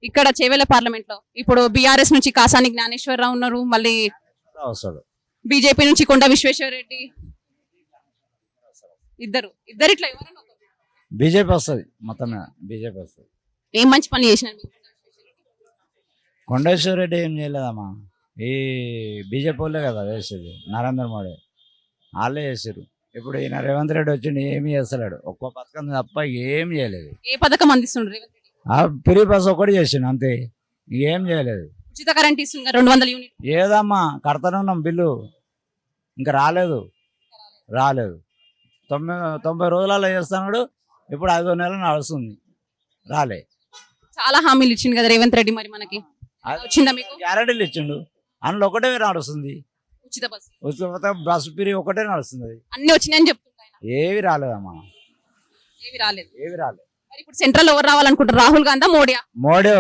ఇక్కడ చేవెళ్ళ పార్లమెంట్ లో ఇప్పుడు బీఆర్ఎస్ నుంచి కాసాని జ్ఞానేశ్వరరావు ఉన్నారు, మళ్ళీ వస్తాడు. బీజేపీ నుంచి కొండ విశ్వేశ్వరరెడ్డి, ఇద్దరు ఇట్లా ఎవరైనా ఒకరు. బీజేపీ వస్తుంది, మొత్తం మీద బీజేపీ వస్తుంది. ఏం మంచి పని చేసినారు మీరు? కొండేశ్వర రెడ్డి ఏం చేయలేదమ్మా, ఈ బీజేపీ వాళ్ళే కదా వేసేది, నరేంద్ర మోడీ వాళ్ళే చేసారు. ఇప్పుడు ఈయన రేవంత్ రెడ్డి వచ్చిండు, ఏమి చేస్తలేడు, ఒక్క పథకం తప్ప ఏం చేయలేదు. ఏ పథకం అందిస్తుండ్రు రేవంత్ రెడ్డి? ఆ ఫ్రీ బస్ ఒకటి చేసిండు అంతే, ఏం చేయలేదు. ఉచిత కరెంట్ ఇస్తున్నారు 200 యూనిట్. ఏదమ్మా కడతానే ఉన్నాం బిల్లు, ఇంకా రాలేదు 90 రోజులలో చేస్తున్నాడు, ఇప్పుడు 5 నెలలు నడుస్తుంది, రాలే. చాలా హామీలు ఇచ్చిండు కదా రేవంత్ రెడ్డి, మరి మనకి వచ్చిందా మీకు? గ్యారెంటీలు ఇచ్చిండు, అందులో ఒకటే నడుస్తుంది, ఉచిత బస్, ఉచిత బస్ ఫ్రీ ఒకటే నడుస్తుంది. అన్ని వచ్చినాయని చెప్తున్నారు ఆయన. ఏవి రాలేదమ్మా, ఏవి రాలేదు. మరి ఇప్పుడు సెంట్రల్ ఎవరు రావాలనుకుంటారు, రాహుల్ గాంధీ మోడీయా? మోడీ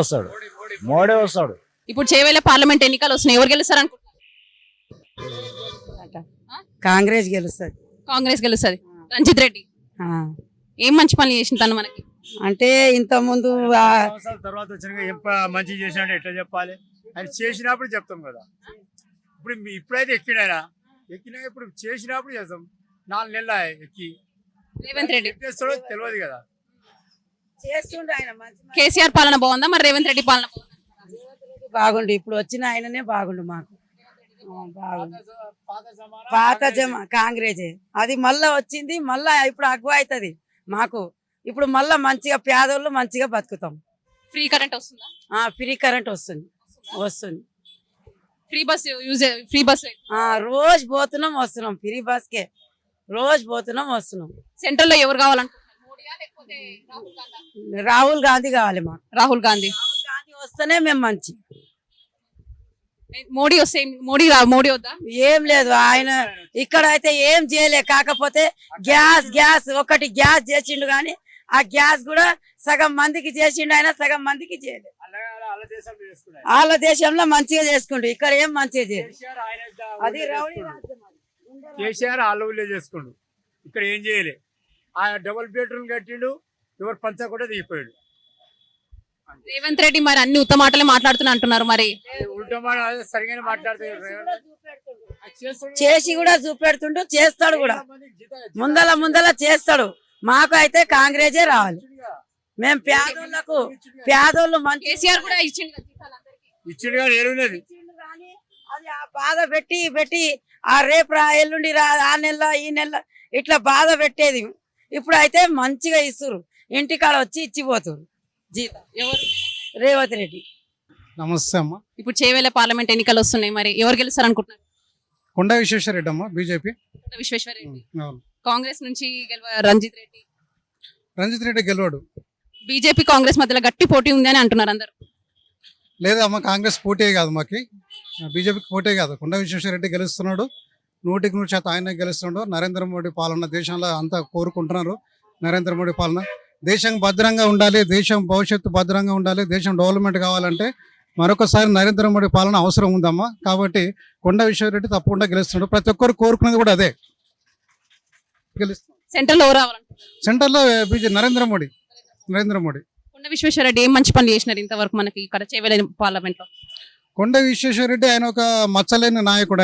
వస్తాడు. ఇప్పుడు చేవేళ పార్లమెంట్ ఎన్నికలు వస్తున్నాయి, ఎవరు గెలుస్తారు అనుకుంటున్నారు? కాంగ్రెస్ గెలుస్తుంది. కాంగ్రెస్ గెలుస్తుంది. రంజిత్ రెడ్డి ఏం మంచి పనులు చేసిన తను మనకి? అంటే ఇంత ముందు సంవత్సరాల తర్వాత వచ్చిన ఏం మంచి చేసినట్టు ఎట్లా చెప్పాలి, ఆయన చేసినప్పుడు చెప్తాం కదా. ఇప్పుడైతే ఎక్కినా ఇప్పుడు చేసినప్పుడు చేస్తాం. 4 నెలలు ఎక్కి రేవంత్ రెడ్డి చేస్తాడో తెలియదు కదా. చేస్తుండే ఆయన కేసీఆర్ పాలన బాగుందా, మరి రేవంత్ రెడ్డి పాలన బాగుండు. ఇప్పుడు వచ్చిన ఆయననే బాగుండు మాకు, బాగుండు. పాత జమ కాంగ్రెస్ అది మళ్ళా వచ్చింది, మళ్ళా ఇప్పుడు అగ్గు అవుతుంది మాకు. ఇప్పుడు మళ్ళా మంచిగా పేదోళ్ళు మంచిగా బతుకుతాం. ఫ్రీ కరెంట్ వస్తుందా? ఫ్రీ కరెంట్ వస్తుంది. ఫ్రీ బస్ రోజు పోతున్నాం వస్తున్నాం, ఫ్రీ బస్కే రోజు పోతున్నాం వస్తున్నాం. సెంట్రల్ లో ఎవరు కావాలంటున్నారు, మోడీయా లేకపోతే రాహుల్ గాంధీ కావాలి మాకు. రాహుల్ గాంధీ వస్తేనే మేము మంచి. మోడీ వస్తే మోడీ వద్దా? ఏం లేదు, ఆయన ఇక్కడ అయితే ఏం చేయలే. కాకపోతే గ్యాస్ ఒకటి గ్యాస్ చేసిండు, కానీ ఆ గ్యాస్ కూడా సగం మందికి చేసిండు, ఆయన సగం మందికి చేయలేదు. వాళ్ళ దేశంలో మంచిగా చేసుకుంటు, ఇక్కడ ఏం మంచిగా చేయలేదు. అది కేసీఆర్ వాళ్ళ ఊళ్ళో చేసుకుండు, ఇక్కడ ఏం చేయలే. ఆ డబుల్ బెడ్రూమ్ కట్టిండు, ఎవరు పంచ కూడా దిగిపోయాడు. రేవంత్ రెడ్డి మరి అన్ని ఉత్త మాటలే మాట్లాడుతున్నా అంటున్నారు, మరి సరిగానే మాట్లాడుతున్నారు. చేసి కూడా చూపెడుతుండు, చేస్తాడు కూడా, ముందల చేస్తాడు. మాకు అయితే కాంగ్రెసే రావాలి. మేము పేదోళ్ళు మంచి. కేసీఆర్ కూడా ఇచ్చిండు ఇచ్చిండుగా ఏరున్నది. అది ఆ బాధ పెట్టి ఆ రేపు ఎల్లుండి ఆ నెల ఈ నెల ఇట్లా బాధ పెట్టేది. ఇప్పుడు అయితే మంచిగా ఇస్తురు, ఇంటికాడ వచ్చి ఇచ్చిపోతురు జీతం. ఎవరు? రేవంత్ రెడ్డి. నమస్తే అమ్మ. ఇప్పుడు చేవేళ పార్లమెంట్ ఎన్నికలు వస్తున్నాయి, మరి ఎవరు గెలుస్తారు అనుకుంటున్నారు? కొండ విశ్వేశ్వరరెడ్డి అమ్మ, బీజేపీ. విశ్వేశ్వరరెడ్డి. కాంగ్రెస్ నుంచి రంజిత్ రెడ్డి గెలవాడు. బీజేపీ కాంగ్రెస్ మధ్యలో గట్టి పోటీ ఉంది అని అంటున్నారు అందరు. లేదమ్మా, కాంగ్రెస్ పోటీ కాదు, మాకి బీజేపీకి పోటీ కాదు. కొండ విశ్వేశ్వరరెడ్డి గెలుస్తున్నాడు, 100% ఆయన గెలుస్తున్నాడు. నరేంద్ర మోడీ పాలన దేశంలో అంతా కోరుకుంటున్నారు. నరేంద్ర మోడీ పాలన దేశం భద్రంగా ఉండాలి, దేశం భవిష్యత్తు భద్రంగా ఉండాలి, దేశం డెవలప్మెంట్ కావాలంటే మరొకసారి నరేంద్ర మోడీ పాలన అవసరం ఉందమ్మా. కాబట్టి కొండ విశ్వేశ్వరరెడ్డి తప్పకుండా గెలుస్తున్నాడు. ప్రతి ఒక్కరు కోరుకునేది కూడా అదే, గెలుస్తున్నాడు. సెంట్రల్ ఎవరు రావాలంటున్నారు? సెంటర్లో నరేంద్ర మోడీ. కొండ విశ్వేశ్వరరెడ్డి ఏం మంచి పనులు చేసినారు ఇంతవరకు మనకి ఇక్కడ చేవేళ పార్లమెంట్ లో? కొండ విశ్వేశ్వరరెడ్డి ఆయన ఒక మచ్చలేని నాయకుడు.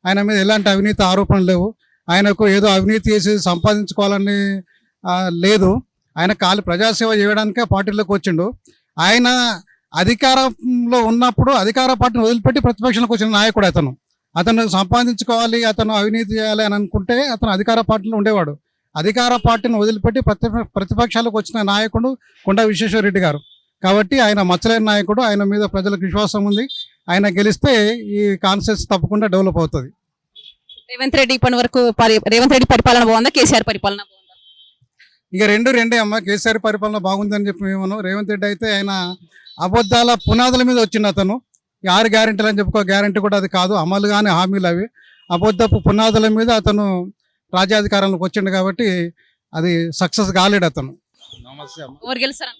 ఆయన మీద ఎలాంటి అవినీతి ఆరోపణలు లేవు. ఆయనకు ఏదో అవినీతి చేసి సంపాదించుకోవాలని లేదు. ఆయన ప్రజాసేవ చేయడానికే పార్టీలోకి వచ్చిండు. ఆయన అధికారంలో ఉన్నప్పుడు అధికార పార్టీని వదిలిపెట్టి ప్రతిపక్షంలోకి వచ్చిన నాయకుడు అతను సంపాదించుకోవాలి, అతను అవినీతి చేయాలి అని అనుకుంటే అతను అధికార పార్టీలో ఉండేవాడు. అధికార పార్టీని వదిలిపెట్టి ప్రతిపక్షాలకు వచ్చిన నాయకుడు కొండ విశ్వేశ్వరరెడ్డి గారు. కాబట్టి ఆయన మచ్చలేని నాయకుడు. ఆయన మీద ప్రజలకు విశ్వాసం ఉంది. ఆయన గెలిస్తే ఈ కాన్సెన్స్ తప్పకుండా డెవలప్ అవుతుంది. రేవంత్ రెడ్డి ఇప్పటి వరకు పరిపాలన బాగుందా, కేసీఆర్ పరిపాలన బాగుందా? ఇక రెండే అమ్మ. కేసీఆర్ పరిపాలన బాగుందని చెప్పి మేము. రేవంత్ రెడ్డి అయితే ఆయన అబద్ధాల పునాదుల మీద వచ్చింది. అతను 6 గ్యారెంటీలు అని చెప్పుకో, గ్యారెంటీ కూడా అది కాదు, అమలు కానీ హామీలు అవి. అబద్ధపు పునాదుల మీద అతను రాజ్యాధికారంలోకి వచ్చిండు, కాబట్టి అది సక్సెస్ కాలేడు అతను. నమస్తే అమ్మ. ఎవరు గెలుస్తారు?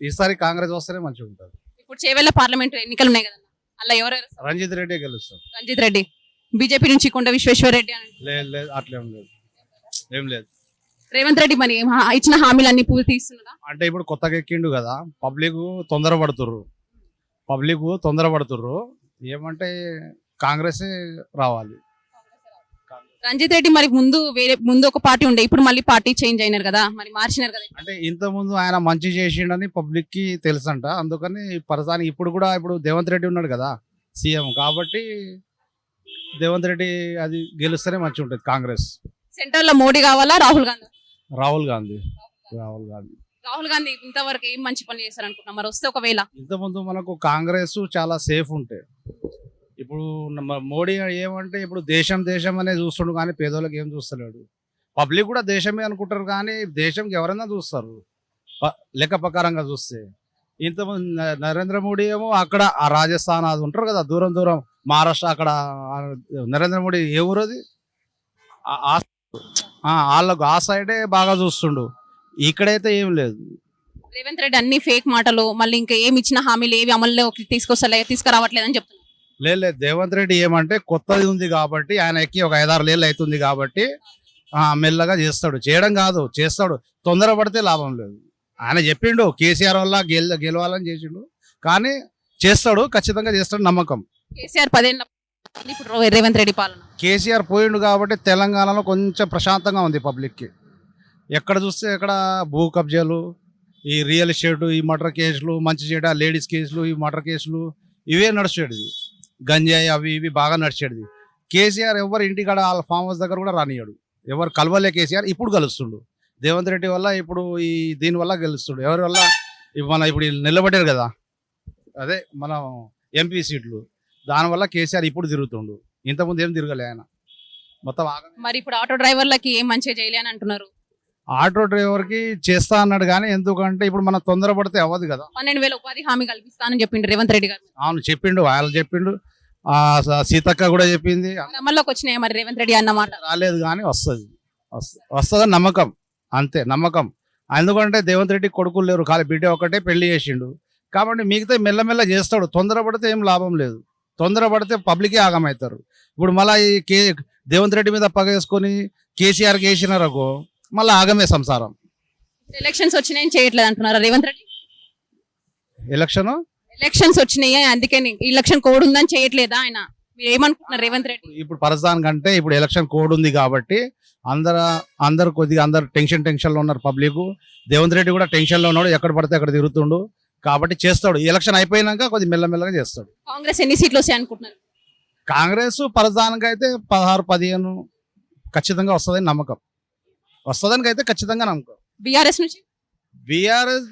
ఈసారి కాంగ్రెస్ వస్తేనే మంచిగా ఉంటుంది. ఇప్పుడు చేవేళ పార్లమెంట్ ఎన్నికలు ఉన్నాయి కదా, అలా ఎవరు? రంజిత్ రెడ్డి గెలుస్తారు. రంజిత్ రెడ్డి. బీజేపీ నుంచి కొండ విశ్వేశ్వరరెడ్డి అని. లేదు అట్లేం లేదు, ఏం లేదు. రేవంత్ రెడ్డి మరి ఇచ్చిన హామీలన్నీ పూర్తి ఇస్తున్నారా? అంటే ఇప్పుడు కొత్తగా ఎక్కిండు కదా, పబ్లిక్ తొందరపడుతుర్రు. ఏమంటే కాంగ్రెస్ రావాలి. రంజిత్ రెడ్డి మరి ముందు ఒక పార్టీ ఉండే, ఇప్పుడు మళ్ళీ పార్టీ చేంజ్ అయినారు కదా, మరి మార్చినారు కదా. అంటే ఇంత ముందు ఆయన మంచి చేసిండని పబ్లిక్ కి తెలుసంట, అందుకని ప్రధాని ఇప్పుడు రేవంత్ రెడ్డి ఉన్నాడు కదా సీఎం, కాబట్టి రేవంత్ రెడ్డి అది గెలుస్తేనే మంచిగా ఉంటుంది కాంగ్రెస్. సెంటర్ లో మోడీ కావాలా రాహుల్ గాంధీ? రాహుల్ గాంధీ. రాహుల్ గాంధీ రాహుల్ గాంధీ ఇంతవరకు ఏం మంచి పని చేశారు అనుకుంటున్నా, మరి వస్తే ఒకవేళ? ఇంతకుముందు మనకు కాంగ్రెస్ చాలా సేఫ్ ఉంటే, ఇప్పుడు మోడీ ఏమంటే ఇప్పుడు దేశం అనే చూస్తుండు కానీ పేదోళ్ళకి ఏం చూస్తలేడు. పబ్లిక్ కూడా దేశమే అనుకుంటారు కానీ దేశంకి ఎవరైనా చూస్తారు లెక్క ప్రకారంగా చూస్తే. ఇంతకుముందు నరేంద్ర మోడీ ఏమో అక్కడ ఆ రాజస్థాన్ అది ఉంటారు కదా, దూరం మహారాష్ట్ర, అక్కడ నరేంద్ర మోడీ ఏ ఊరది వాళ్ళకు ఆ సైడే బాగా చూస్తుండు, ఇక్కడైతే ఏం లేదు. రేవంత్ రెడ్డి అన్ని ఫేక్ మాటలు, మళ్ళీ ఇంకా ఏమి ఇచ్చిన హామీలు ఏవి అమల్లో తీసుకురావట్లేదని చెప్తున్నారు. లేదు, రేవంత్ రెడ్డి ఏమంటే కొత్తది ఉంది కాబట్టి, ఆయన ఎక్కి ఒక 5-6 ఏళ్ళు అవుతుంది కాబట్టి మెల్లగా చేయడం కాదు, చేస్తాడు. తొందరపడితే లాభం లేదు. ఆయన చెప్పిండు కేసీఆర్ వల్ల గెలవాలని చేసిండు, కానీ చేస్తాడు, ఖచ్చితంగా చేస్తాడు, నమ్మకం. కేసీఆర్ 10 ఏళ్ళ ఇప్పుడు రేవంత్ రెడ్డి పాలన. కేసీఆర్ పోయిండు కాబట్టి తెలంగాణలో కొంచెం ప్రశాంతంగా ఉంది పబ్లిక్కి. ఎక్కడ చూస్తే ఎక్కడ భూ కబ్జాలు, ఈ రియల్ ఎస్టేట్, ఈ మర్డర్ కేసులు, మంచి చెడ్డ లేడీస్ కేసులు, ఈ మర్డర్ కేసులు ఇవే నడిచేది. గంజాయి అవి ఇవి బాగా నడిచేది. కేసీఆర్ ఎవరు ఇంటికాడ వాళ్ళ ఫామ్ హౌస్ దగ్గర కూడా రానియాడు, ఎవరు కలవలే. కేసీఆర్ ఇప్పుడు కలుస్తుండు రేవంత్ రెడ్డి వల్ల, ఇప్పుడు దీనివల్ల గెలుస్తుండు. ఎవరి వల్ల? ఇప్పుడు నిలబడ్డారు కదా, అదే మనం ఎంపీ సీట్లు, దానివల్ల కేసీఆర్ ఇప్పుడు తిరుగుతుండు. ఇంతకుముందు ఏం తిరగలే ఆయన మొత్తం. మరి ఇప్పుడు ఆటో డ్రైవర్లకి ఏం మంచిగా చేయలే అని అంటున్నారు. ఆటో డ్రైవర్కి చేస్తా అన్నాడు కానీ, ఎందుకంటే ఇప్పుడు మనం తొందరపడితే అవ్వదు కదా. 12,000 ఉపాధి హామీ కల్పిస్తానని చెప్పిండు రేవంత్ రెడ్డి గారు. అవును చెప్పిండు, ఆయన చెప్పిండు, సీతక్క కూడా చెప్పింది. అమల్లోకి వచ్చినాయి మరి రేవంత్ రెడ్డి అన్నమాట? రాలేదు కానీ వస్తుందని నమ్మకం, అంతే నమ్మకం. ఎందుకంటే రేవంత్ రెడ్డి కొడుకులు లేరు, ఖాళీ బిడ్డ ఒకటే పెళ్లి చేసిండు కాబట్టి మిగతా మెల్లమెల్ల చేస్తాడు. తొందరపడితే ఏం లాభం లేదు, తొందరపడితే పబ్లికే ఆగమవుతారు. ఇప్పుడు మళ్ళీ రేవంత్ రెడ్డి మీద పగేసుకొని కేసీఆర్కి వేసినారకో మళ్ళీ ఆగమే సంసారం. ఎలక్షన్స్ వచ్చినాయని చేయట్లేదు అంటున్నారు రేవంత్ రెడ్డి. ఎలక్షన్స్ వచ్చినాయి అందుకే ఎలక్షన్ కోడ్ ఉందని చేయట్లేదా ఆయన? మీరు ఏమనుకుంటున్నారు రేవంత్ రెడ్డి? ఇప్పుడు ప్రస్తుతానికి కంటే ఇప్పుడు ఎలక్షన్ కోడ్ ఉంది కాబట్టి అందరు కొద్దిగా టెన్షన్ లో ఉన్నారు పబ్లిక్. రేవంత్ రెడ్డి కూడా టెన్షన్ లో ఉన్నాడు, ఎక్కడ పడితే అక్కడ తిరుగుతుండు కాబట్టి చేస్తాడు. ఎలక్షన్ అయిపోయినాక కొద్దిగా మెల్లమెల్లగా చేస్తాడు. కాంగ్రెస్ ఎన్ని సీట్లు వస్తాయి అనుకుంటున్నారు? కాంగ్రెస్ ప్రస్తుతానికి అయితే 16-15 ఖచ్చితంగా వస్తుందని నమ్మకం. వస్తుందానికి అయితే ఖచ్చితంగా నమ్మకం. బీఆర్ఎస్ నుంచి? బీఆర్ఎస్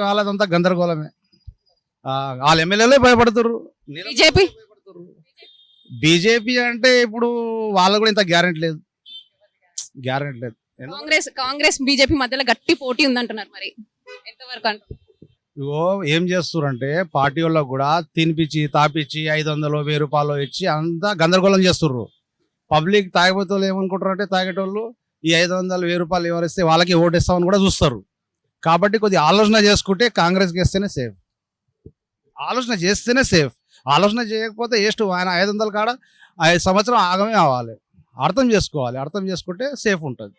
వాళ్ళదంతా గందరగోళమే, వాళ్ళ ఎమ్మెల్యేలే భయపడుతున్నారు. బీజేపీ అంటే ఇప్పుడు వాళ్ళు కూడా ఇంత గ్యారెంటీ లేదు. కాంగ్రెస్ బీజేపీ మధ్యలో గట్టి పోటీ ఉందంటున్నారు, మరి ఎంతవరకు అంటారు? ఏం చేస్తుర్రంటే పార్టీ వాళ్ళకు కూడా తినిపించి తాపించి 500-1000 రూపాయలు ఇచ్చి అంతా గందరగోళం చేస్తుర్రు. పబ్లిక్ తాగిపోతే ఏమనుకుంటారు అంటే తాగేటోళ్ళు ఈ 500-1000 రూపాయలు ఎవరిస్తే వాళ్ళకి ఓటేస్తామని కూడా చూస్తారు. కాబట్టి కొద్దిగా ఆలోచన చేసుకుంటే కాంగ్రెస్కి వేస్తేనే సేఫ్. ఆలోచన చేయకపోతే ఆయన 500 కాడ 5 సంవత్సరం ఆగమే అవ్వాలి. అర్థం చేసుకుంటే సేఫ్ ఉంటుంది.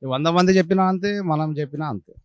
100 మంది చెప్పినా అంతే, మనం చెప్పినా అంతే.